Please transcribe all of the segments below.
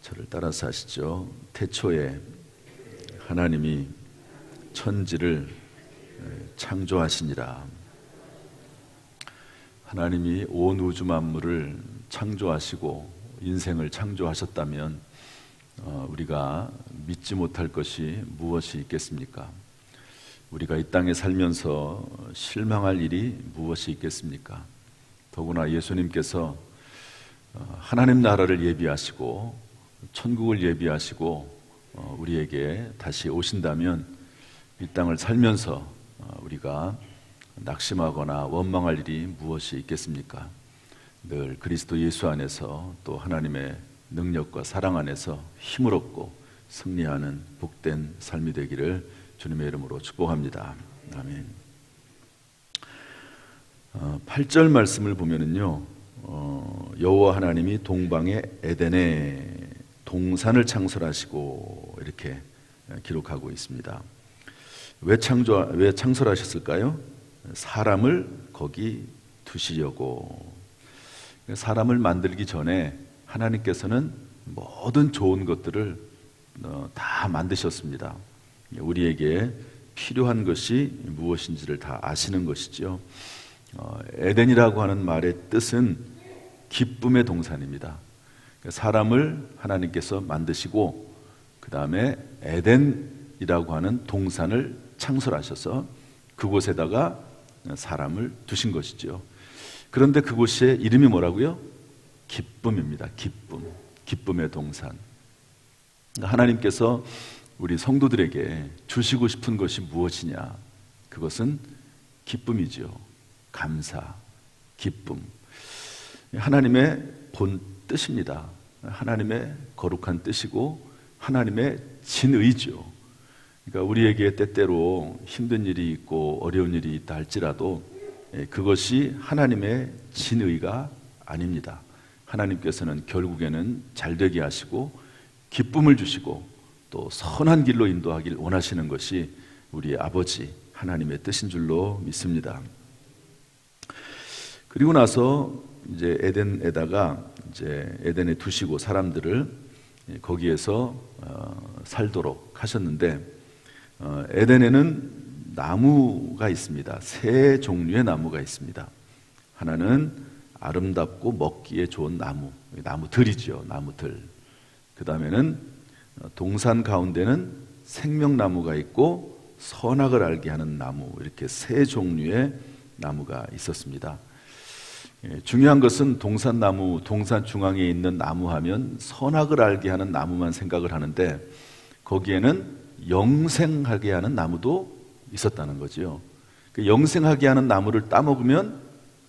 저를 따라서 하시죠. 태초에 하나님이 천지를 창조하시니라. 하나님이 온 우주 만물을 창조하시고 인생을 창조하셨다면 우리가 믿지 못할 것이 무엇이 있겠습니까? 우리가 이 땅에 살면서 실망할 일이 무엇이 있겠습니까? 더구나 예수님께서 하나님 나라를 예비하시고 천국을 예비하시고 우리에게 다시 오신다면 이 땅을 살면서 우리가 낙심하거나 원망할 일이 무엇이 있겠습니까? 늘 그리스도 예수 안에서 또 하나님의 능력과 사랑 안에서 힘을 얻고 승리하는 복된 삶이 되기를 주님의 이름으로 축복합니다. 아멘. 8절 말씀을 보면은요, 여호와 하나님이 동방의 에덴에 동산을 창설하시고 이렇게 기록하고 있습니다. 왜 창설하셨을까요? 사람을 거기 두시려고. 사람을 만들기 전에 하나님께서는 모든 좋은 것들을 다 만드셨습니다. 우리에게 필요한 것이 무엇인지를 다 아시는 것이죠. 에덴이라고 하는 말의 뜻은 기쁨의 동산입니다. 사람을 하나님께서 만드시고 그 다음에 에덴이라고 하는 동산을 창설하셔서 그곳에다가 사람을 두신 것이죠. 그런데 그곳의 이름이 뭐라고요? 기쁨입니다. 기쁨의 동산. 하나님께서 우리 성도들에게 주시고 싶은 것이 무엇이냐? 그것은 기쁨이죠. 감사, 기쁨. 하나님의 본 뜻입니다. 하나님의 거룩한 뜻이고 하나님의 진의죠. 그러니까 우리에게 때때로 힘든 일이 있고 어려운 일이 있다 할지라도 그것이 하나님의 진의가 아닙니다. 하나님께서는 결국에는 잘되게 하시고 기쁨을 주시고 또 선한 길로 인도하길 원하시는 것이 우리 아버지 하나님의 뜻인 줄로 믿습니다. 그리고 나서 이제 에덴에다가 이제 에덴에 두시고 사람들을 거기에서 살도록 하셨는데 에덴에는 나무가 있습니다. 세 종류의 나무가 있습니다. 하나는 아름답고 먹기에 좋은 나무들이죠. 나무들. 그 다음에는 동산 가운데는 생명나무가 있고 선악을 알게 하는 나무, 이렇게 세 종류의 나무가 있었습니다. 중요한 것은 동산나무, 동산 중앙에 있는 나무 하면 선악을 알게 하는 나무만 생각을 하는데 거기에는 영생하게 하는 나무도 있었다는 거죠. 그 영생하게 하는 나무를 따먹으면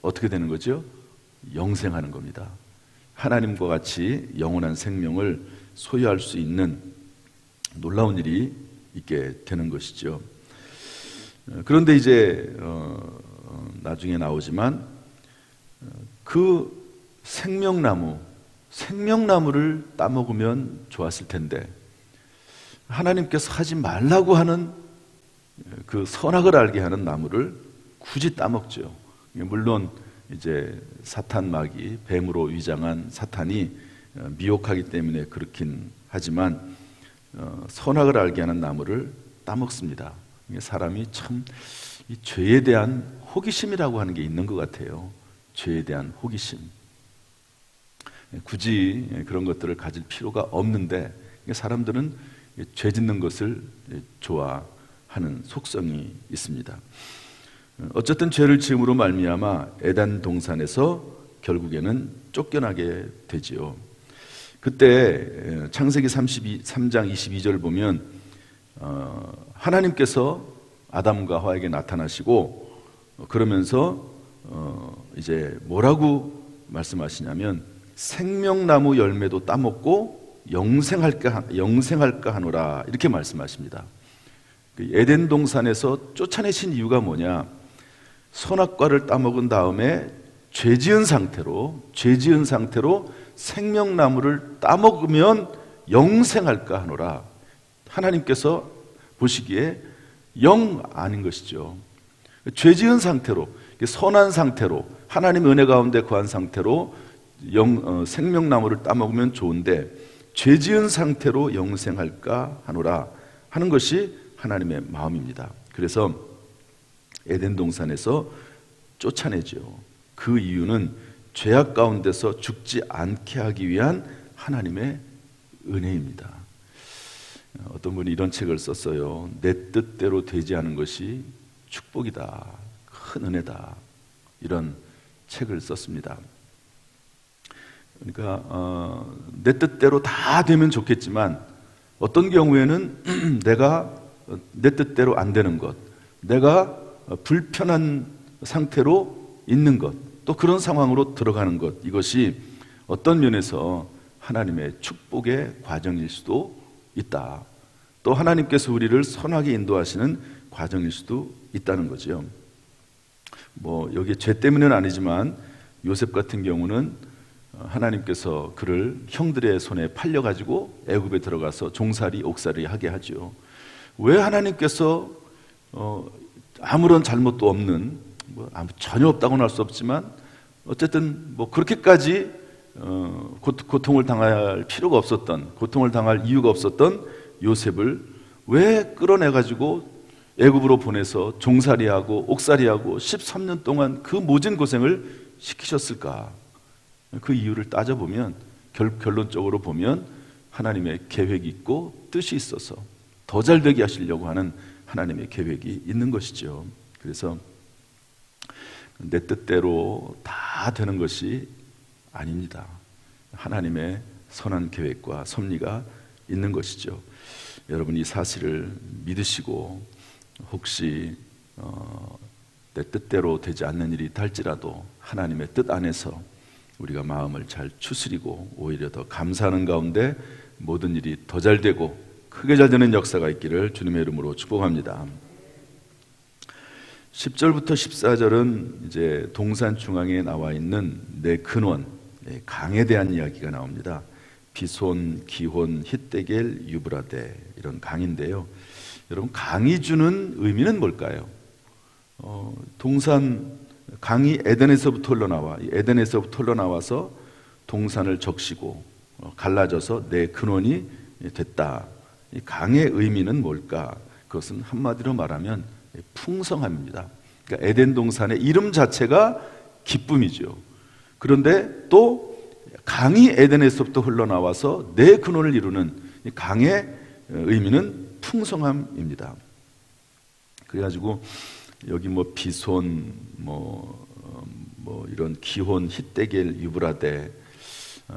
어떻게 되는 거죠? 영생하는 겁니다. 하나님과 같이 영원한 생명을 소유할 수 있는 놀라운 일이 있게 되는 것이죠. 그런데 이제 나중에 나오지만 그 생명나무를 따먹으면 좋았을 텐데 하나님께서 하지 말라고 하는 그 선악을 알게 하는 나무를 굳이 따먹죠. 물론 이제 사탄 마귀, 뱀으로 위장한 사탄이 미혹하기 때문에 그렇긴 하지만 선악을 알게 하는 나무를 따먹습니다. 사람이 참 이 죄에 대한 호기심이라고 하는 게 있는 것 같아요. 죄에 대한 호기심. 굳이 그런 것들을 가질 필요가 없는데 사람들은 죄 짓는 것을 좋아하는 속성이 있습니다. 어쨌든 죄를 지음으로 말미암아 에덴 동산에서 결국에는 쫓겨나게 되지요. 그때 창세기 3장 22절을 보면 하나님께서 아담과 하와에게 나타나시고 그러면서 이제 뭐라고 말씀하시냐면 생명나무 열매도 따먹고 영생할까 하노라 이렇게 말씀하십니다. 에덴 동산에서 쫓아내신 이유가 뭐냐? 선악과를 따먹은 다음에 죄 지은 상태로 생명나무를 따먹으면 영생할까 하노라. 하나님께서 보시기에 영 아닌 것이죠. 죄 지은 상태로, 선한 상태로, 하나님의 은혜 가운데 거한 상태로 생명나무를 따먹으면 좋은데 죄 지은 상태로 영생할까 하노라 하는 것이 하나님의 마음입니다. 그래서 에덴 동산에서 쫓아내죠. 그 이유는 죄악 가운데서 죽지 않게 하기 위한 하나님의 은혜입니다. 어떤 분이 이런 책을 썼어요. 내 뜻대로 되지 않은 것이 축복이다, 큰 은혜다, 이런 책을 썼습니다. 그러니까 내 뜻대로 다 되면 좋겠지만 어떤 경우에는 내가 내 뜻대로 안 되는 것, 내가 불편한 상태로 있는 것, 또 그런 상황으로 들어가는 것, 이것이 어떤 면에서 하나님의 축복의 과정일 수도 있다. 또 하나님께서 우리를 선하게 인도하시는 과정일 수도 있다는 거죠. 여기 죄 때문은 아니지만 요셉 같은 경우는 하나님께서 그를 형들의 손에 팔려가지고 애굽에 들어가서 종살이 옥살이 하게 하죠. 왜 하나님께서 아무런 잘못도 없는, 전혀 없다고는 할 수 없지만 어쨌든 그렇게까지 고통을 당할 필요가 없었던, 고통을 당할 이유가 없었던 요셉을 왜 끌어내가지고 애굽으로 보내서 종살이하고 옥살이하고 13년 동안 그 모진 고생을 시키셨을까? 그 이유를 따져보면 결론적으로 보면 하나님의 계획이 있고 뜻이 있어서 더 잘되게 하시려고 하는 하나님의 계획이 있는 것이죠. 그래서 내 뜻대로 다 되는 것이 아닙니다. 하나님의 선한 계획과 섭리가 있는 것이죠. 여러분, 이 사실을 믿으시고 혹시 내 뜻대로 되지 않는 일이 있다 할지라도 하나님의 뜻 안에서 우리가 마음을 잘 추스리고 오히려 더 감사하는 가운데 모든 일이 더 잘 되고 크게 잘 되는 역사가 있기를 주님의 이름으로 축복합니다. 10절부터 14절은 이제 동산 중앙에 나와 있는 내 근원, 강에 대한 이야기가 나옵니다. 비손, 기혼, 힛데겔, 유브라데, 이런 강인데요. 여러분, 강이 주는 의미는 뭘까요? 동산 강이 에덴에서부터 흘러나와, 에덴에서부터 흘러나와서 동산을 적시고 갈라져서 내 근원이 됐다. 이 강의 의미는 뭘까? 그것은 한마디로 말하면 풍성함입니다. 그러니까 에덴 동산의 이름 자체가 기쁨이죠. 그런데 또 강이 에덴에서부터 흘러나와서 내 근원을 이루는 이 강의 의미는 풍성함입니다. 그래가지고 여기 비손, 이런 기혼, 힛데겔, 유브라데,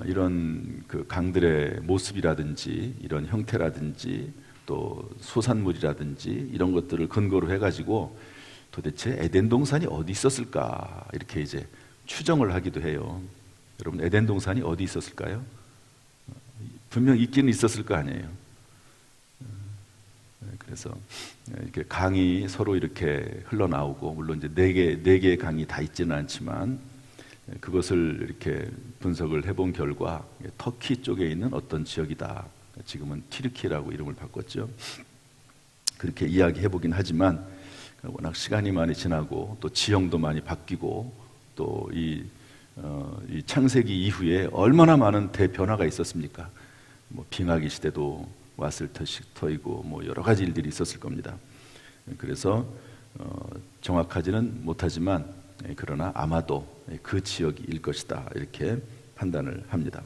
이런 그 강들의 모습이라든지 이런 형태라든지 또 소산물이라든지 이런 것들을 근거로 해가지고 도대체 에덴 동산이 어디 있었을까, 이렇게 이제 추정을 하기도 해요. 여러분, 에덴 동산이 어디 있었을까요? 분명 있기는 있었을 거 아니에요. 그래서 이렇게 강이 서로 이렇게 흘러나오고, 물론 이제 네 개의 강이 다 있지는 않지만 그것을 이렇게 분석을 해본 결과 터키 쪽에 있는 어떤 지역이다. 지금은 튀르키라고 이름을 바꿨죠. 그렇게 이야기해 보긴 하지만 워낙 시간이 많이 지나고 또 지형도 많이 바뀌고 또 이 창세기 이후에 얼마나 많은 대변화가 있었습니까? 빙하기 시대도 왔을 터이고 여러 가지 일들이 있었을 겁니다. 그래서 정확하지는 못하지만 그러나 아마도 그 지역일 것이다, 이렇게 판단을 합니다.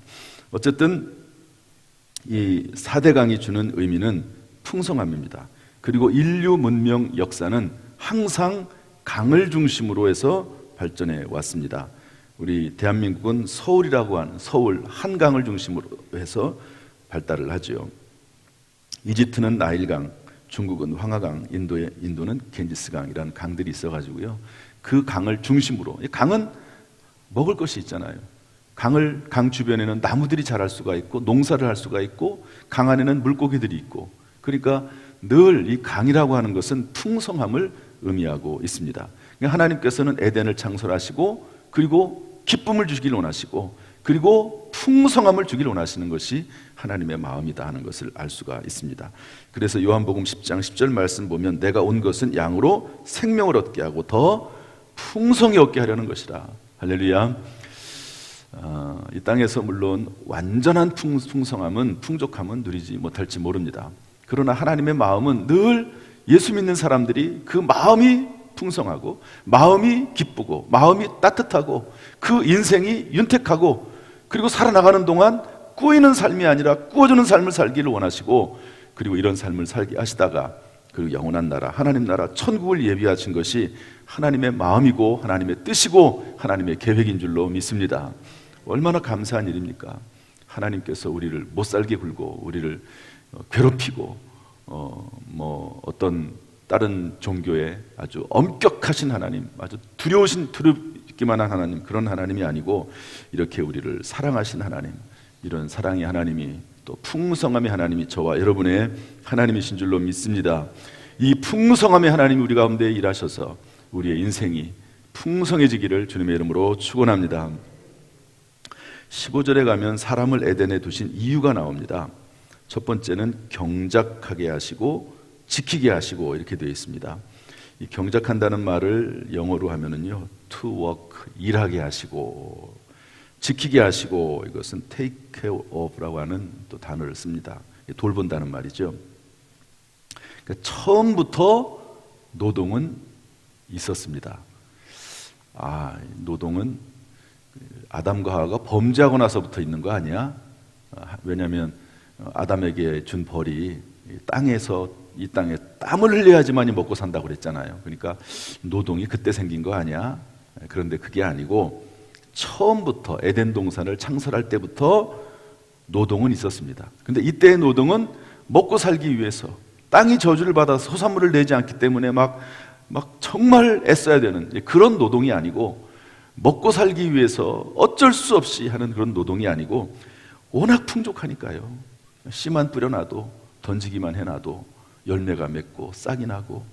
어쨌든 이 4대 강이 주는 의미는 풍성함입니다. 그리고 인류 문명 역사는 항상 강을 중심으로 해서 발전해 왔습니다. 우리 대한민국은 서울이라고 하는 서울 한강을 중심으로 해서 발달을 하죠. 이집트는 나일강, 중국은 황하강, 인도는 겐지스강이라는 강들이 있어가지고요. 그 강을 중심으로, 강은 먹을 것이 있잖아요. 강 주변에는 나무들이 자랄 수가 있고 농사를 할 수가 있고 강 안에는 물고기들이 있고, 그러니까 늘 이 강이라고 하는 것은 풍성함을 의미하고 있습니다. 그러니까 하나님께서는 에덴을 창설하시고 그리고 기쁨을 주기를 원하시고 그리고 풍성함을 주기를 원하시는 것이 하나님의 마음이다 하는 것을 알 수가 있습니다. 그래서 요한복음 10장 10절 말씀 보면 내가 온 것은 양으로 생명을 얻게 하고 더 풍성히 얻게 하려는 것이라. 할렐루야. 이 땅에서 물론 완전한 풍성함은 풍족함은 누리지 못할지 모릅니다. 그러나 하나님의 마음은 늘 예수 믿는 사람들이 그 마음이 풍성하고 마음이 기쁘고 마음이 따뜻하고 그 인생이 윤택하고 그리고 살아나가는 동안 꾸이는 삶이 아니라 꾸어주는 삶을 살기를 원하시고, 그리고 이런 삶을 살게 하시다가 그리고 영원한 나라, 하나님 나라 천국을 예비하신 것이 하나님의 마음이고 하나님의 뜻이고 하나님의 계획인 줄로 믿습니다. 얼마나 감사한 일입니까? 하나님께서 우리를 못 살게 굴고 우리를 괴롭히고 어떤 다른 종교의 아주 엄격하신 하나님, 아주 두렵기만 한 하나님, 그런 하나님이 아니고 이렇게 우리를 사랑하신 하나님, 이런 사랑의 하나님이, 또 풍성함의 하나님이 저와 여러분의 하나님이신 줄로 믿습니다. 이 풍성함의 하나님이 우리 가운데 일하셔서 우리의 인생이 풍성해지기를 주님의 이름으로 축원합니다. 15절에 가면 사람을 에덴에 두신 이유가 나옵니다. 첫 번째는 경작하게 하시고 지키게 하시고 이렇게 되어 있습니다. 이 경작한다는 말을 영어로 하면은요, to work, 일하게 하시고, 지키게 하시고, 이것은 take care of라고 하는 또 단어를 씁니다. 돌본다는 말이죠. 그러니까 처음부터 노동은 있었습니다. 노동은 아담과 하와가 범죄하고 나서부터 있는 거 아니야? 왜냐하면 아담에게 준 벌이 이 땅에 땀을 흘려야지만이 먹고 산다고 그랬잖아요. 그러니까 노동이 그때 생긴 거 아니야? 그런데 그게 아니고 처음부터 에덴 동산을 창설할 때부터 노동은 있었습니다. 근데 이때의 노동은 먹고 살기 위해서, 땅이 저주를 받아서 소산물을 내지 않기 때문에 막 정말 애써야 되는 그런 노동이 아니고, 먹고 살기 위해서 어쩔 수 없이 하는 그런 노동이 아니고, 워낙 풍족하니까요. 씨만 뿌려놔도, 던지기만 해놔도 열매가 맺고 싹이 나고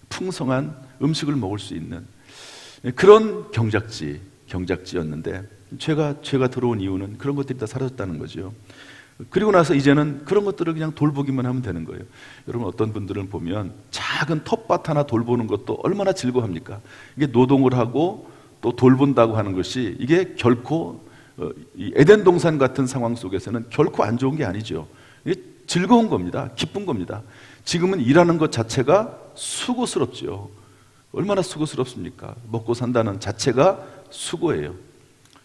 풍성한 음식을 먹을 수 있는 그런 경작지였는데, 죄가 들어온 이유는 그런 것들이 다 사라졌다는 거죠. 그리고 나서 이제는 그런 것들을 그냥 돌보기만 하면 되는 거예요. 여러분, 어떤 분들은 보면 작은 텃밭 하나 돌보는 것도 얼마나 즐거워합니까? 이게 노동을 하고 또 돌본다고 하는 것이, 이게 결코 이 에덴 동산 같은 상황 속에서는 결코 안 좋은 게 아니죠. 이게 즐거운 겁니다. 기쁜 겁니다. 지금은 일하는 것 자체가 수고스럽죠. 얼마나 수고스럽습니까? 먹고 산다는 자체가 수고예요.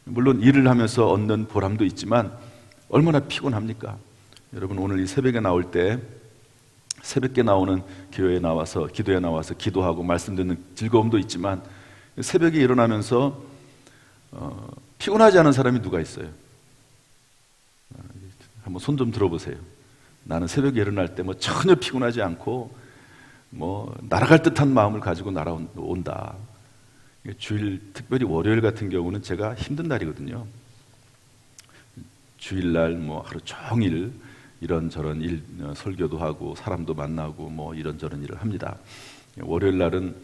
물론 일을 하면서 얻는 보람도 있지만 얼마나 피곤합니까? 여러분, 오늘 이 새벽에 나올 때, 새벽에 나오는 교회에 나와서, 기도에 나와서 기도하고 말씀 듣는 즐거움도 있지만, 새벽에 일어나면서 피곤하지 않은 사람이 누가 있어요? 한번 손 좀 들어보세요. 나는 새벽에 일어날 때 전혀 피곤하지 않고 날아갈 듯한 마음을 가지고 날아온다. 주일, 특별히 월요일 같은 경우는 제가 힘든 날이거든요. 주일날 하루 종일 이런저런 일, 설교도 하고 사람도 만나고 이런저런 일을 합니다. 월요일 날은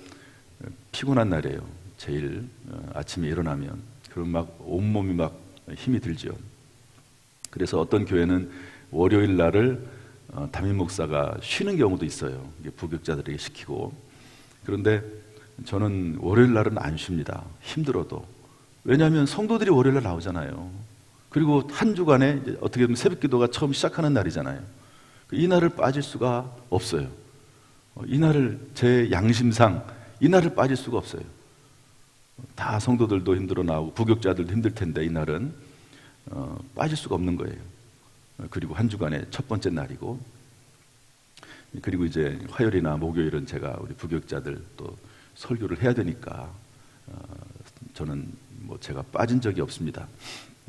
피곤한 날이에요. 제일 아침에 일어나면. 그럼 온몸이 힘이 들죠. 그래서 어떤 교회는 월요일 날을 담임 목사가 쉬는 경우도 있어요. 부교육자들에게 시키고. 그런데 저는 월요일 날은 안 쉽니다. 힘들어도. 왜냐하면 성도들이 월요일 날 나오잖아요. 그리고 한 주간에 어떻게 보면 새벽 기도가 처음 시작하는 날이잖아요. 이 날을 빠질 수가 없어요. 이 날을, 제 양심상 이 날을 빠질 수가 없어요. 다 성도들도 힘들어 나오고 부교육자들도 힘들 텐데 이 날은 빠질 수가 없는 거예요. 그리고 한 주간의 첫 번째 날이고, 그리고 이제 화요일이나 목요일은 제가 우리 부교육자들 또 설교를 해야 되니까 저는 제가 빠진 적이 없습니다.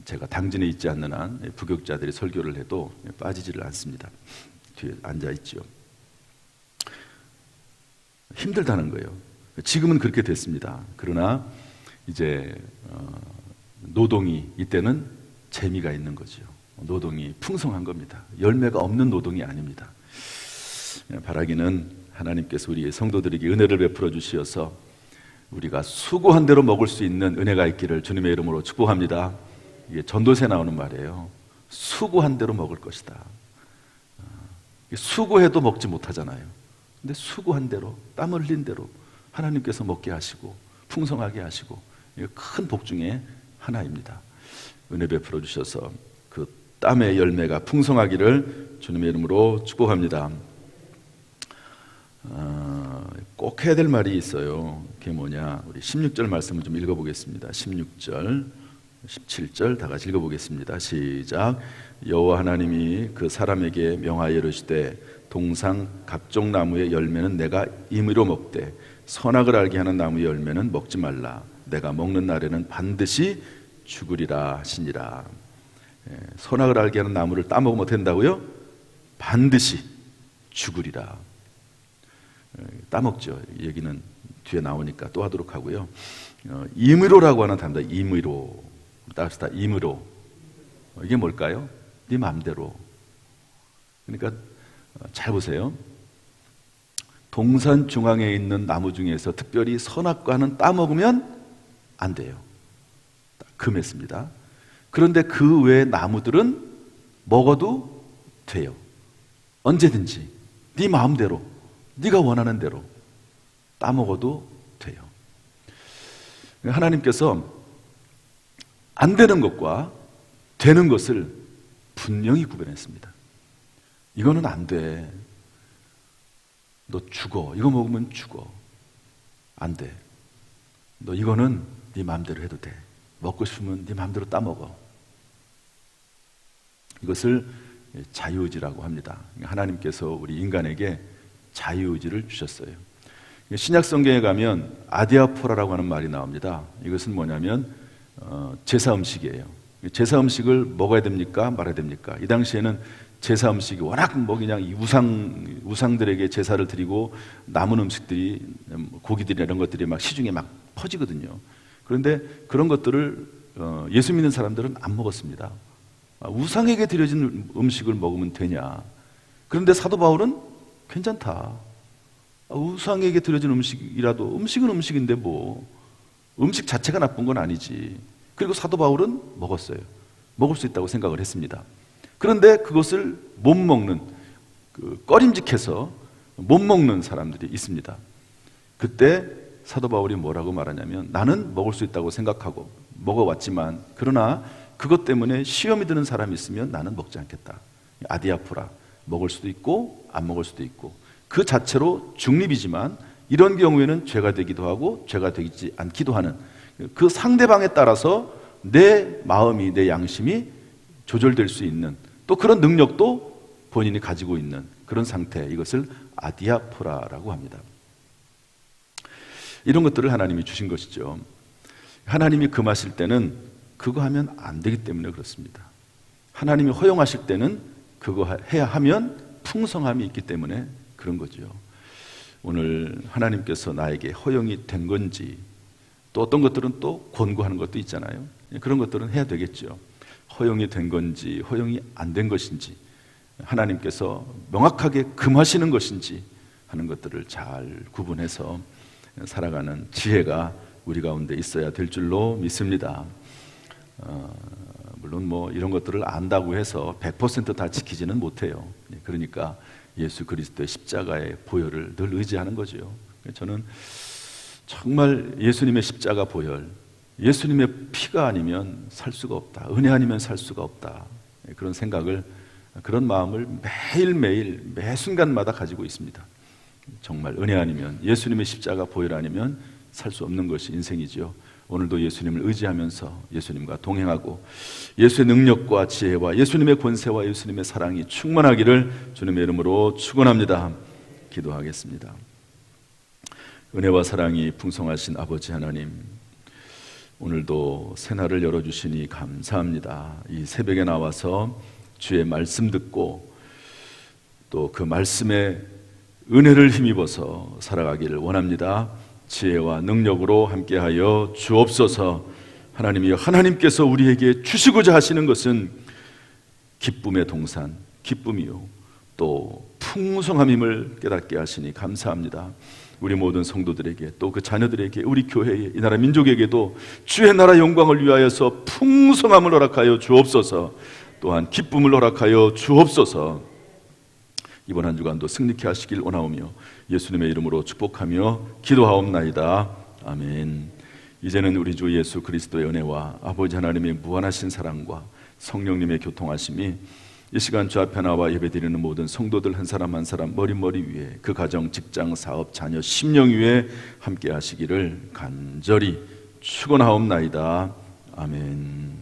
제가 당진에 있지 않는 한 부교육자들이 설교를 해도 빠지지를 않습니다. 뒤에 앉아 있죠. 힘들다는 거예요. 지금은 그렇게 됐습니다. 그러나 이제 노동이 이때는 재미가 있는 거죠. 노동이 풍성한 겁니다. 열매가 없는 노동이 아닙니다. 바라기는 하나님께서 우리 성도들에게 은혜를 베풀어 주시어서 우리가 수고한 대로 먹을 수 있는 은혜가 있기를 주님의 이름으로 축복합니다. 이게 전도서에 나오는 말이에요. 수고한 대로 먹을 것이다. 수고해도 먹지 못하잖아요. 근데 수고한 대로, 땀을 흘린 대로 하나님께서 먹게 하시고 풍성하게 하시고, 큰 복 중에 하나입니다. 은혜 베풀어 주셔서 그 땀의 열매가 풍성하기를 주님의 이름으로 축복합니다. 꼭 해야 될 말이 있어요. 그게 뭐냐? 우리 16절 말씀을 좀 읽어보겠습니다. 16절, 17절 다 같이 읽어보겠습니다. 시작. 여호와 하나님이 그 사람에게 명하여 이르시되 동상 각종 나무의 열매는 내가 임의로 먹되 선악을 알게 하는 나무의 열매는 먹지 말라. 내가 먹는 날에는 반드시 죽으리라 하시니라. 선악을 알게 하는 나무를 따먹으면 된다고요? 반드시 죽으리라. 따먹죠. 얘기는 뒤에 나오니까 또 하도록 하고요. 임의로라고 하는 단어다. 임의로. 따릅시다. 임의로. 이게 뭘까요? 네 마음대로. 그러니까 잘 보세요. 동산 중앙에 있는 나무 중에서 특별히 선악과는 따먹으면 안 돼요. 금했습니다. 그런데 그 외의 나무들은 먹어도 돼요. 언제든지 네 마음대로, 네가 원하는 대로 따먹어도 돼요. 하나님께서 안 되는 것과 되는 것을 분명히 구별했습니다. 이거는 안 돼. 너 죽어. 이거 먹으면 죽어. 안 돼. 너 이거는 네 마음대로 해도 돼. 먹고 싶으면 네 마음대로 따먹어. 이것을 자유의지라고 합니다. 하나님께서 우리 인간에게 자유의지를 주셨어요. 신약 성경에 가면 아디아포라라고 하는 말이 나옵니다. 이것은 뭐냐면 제사 음식이에요. 제사 음식을 먹어야 됩니까? 말아야 됩니까? 이 당시에는 제사 음식이 워낙 뭐 그냥 이 우상들에게 제사를 드리고 남은 음식들이 고기들이나 이런 것들이 막 시중에 막 퍼지거든요. 그런데 그런 것들을 예수 믿는 사람들은 안 먹었습니다. 우상에게 드려진 음식을 먹으면 되냐? 그런데 사도 바울은 괜찮다. 우상에게 드려진 음식이라도 음식은 음식인데 뭐 음식 자체가 나쁜 건 아니지. 그리고 사도 바울은 먹었어요. 먹을 수 있다고 생각을 했습니다. 그런데 그것을 못 먹는, 꺼림직해서 못 먹는 사람들이 있습니다. 그때 사도 바울이 뭐라고 말하냐면 나는 먹을 수 있다고 생각하고 먹어왔지만 그러나 그것 때문에 시험이 드는 사람이 있으면 나는 먹지 않겠다. 아디아포라. 먹을 수도 있고 안 먹을 수도 있고 그 자체로 중립이지만 이런 경우에는 죄가 되기도 하고 죄가 되지 않기도 하는 그 상대방에 따라서 내 마음이 내 양심이 조절될 수 있는 또 그런 능력도 본인이 가지고 있는 그런 상태, 이것을 아디아포라라고 합니다. 이런 것들을 하나님이 주신 것이죠. 하나님이 금하실 때는 그거 하면 안 되기 때문에 그렇습니다. 하나님이 허용하실 때는 그거 해야 하면 풍성함이 있기 때문에 그런 거죠. 오늘 하나님께서 나에게 허용이 된 건지 또 어떤 것들은 또 권고하는 것도 있잖아요. 그런 것들은 해야 되겠죠. 허용이 된 건지 허용이 안 된 것인지 하나님께서 명확하게 금하시는 것인지 하는 것들을 잘 구분해서 살아가는 지혜가 우리 가운데 있어야 될 줄로 믿습니다. 물론 뭐 이런 것들을 안다고 해서 100% 다 지키지는 못해요. 그러니까 예수 그리스도의 십자가의 보혈을 늘 의지하는 거죠. 저는 정말 예수님의 십자가 보혈, 예수님의 피가 아니면 살 수가 없다. 은혜 아니면 살 수가 없다. 그런 생각을, 그런 마음을 매일매일 매 순간마다 가지고 있습니다. 정말 은혜 아니면, 예수님의 십자가 보혈 아니면 살 수 없는 것이 인생이죠. 오늘도 예수님을 의지하면서 예수님과 동행하고 예수의 능력과 지혜와 예수님의 권세와 예수님의 사랑이 충만하기를 주님의 이름으로 축원합니다. 기도하겠습니다. 은혜와 사랑이 풍성하신 아버지 하나님, 오늘도 새날을 열어주시니 감사합니다. 이 새벽에 나와서 주의 말씀 듣고 또 그 말씀에 은혜를 힘입어서 살아가기를 원합니다. 지혜와 능력으로 함께하여 주옵소서. 하나님이여, 하나님께서 우리에게 주시고자 하시는 것은 기쁨의 동산, 기쁨이요 또 풍성함임을 깨닫게 하시니 감사합니다. 우리 모든 성도들에게 또 그 자녀들에게 우리 교회에 이 나라 민족에게도 주의 나라 영광을 위하여서 풍성함을 허락하여 주옵소서. 또한 기쁨을 허락하여 주옵소서. 이번 한 주간도 승리케 하시길 원하오며 예수님의 이름으로 축복하며 기도하옵나이다. 아멘. 이제는 우리 주 예수 그리스도의 은혜와 아버지 하나님의 무한하신 사랑과 성령님의 교통하심이 이 시간 주 앞에 나와 예배드리는 모든 성도들 한 사람 한 사람 머리 위에, 그 가정, 직장, 사업, 자녀, 심령 위에 함께 하시기를 간절히 축원하옵나이다. 아멘.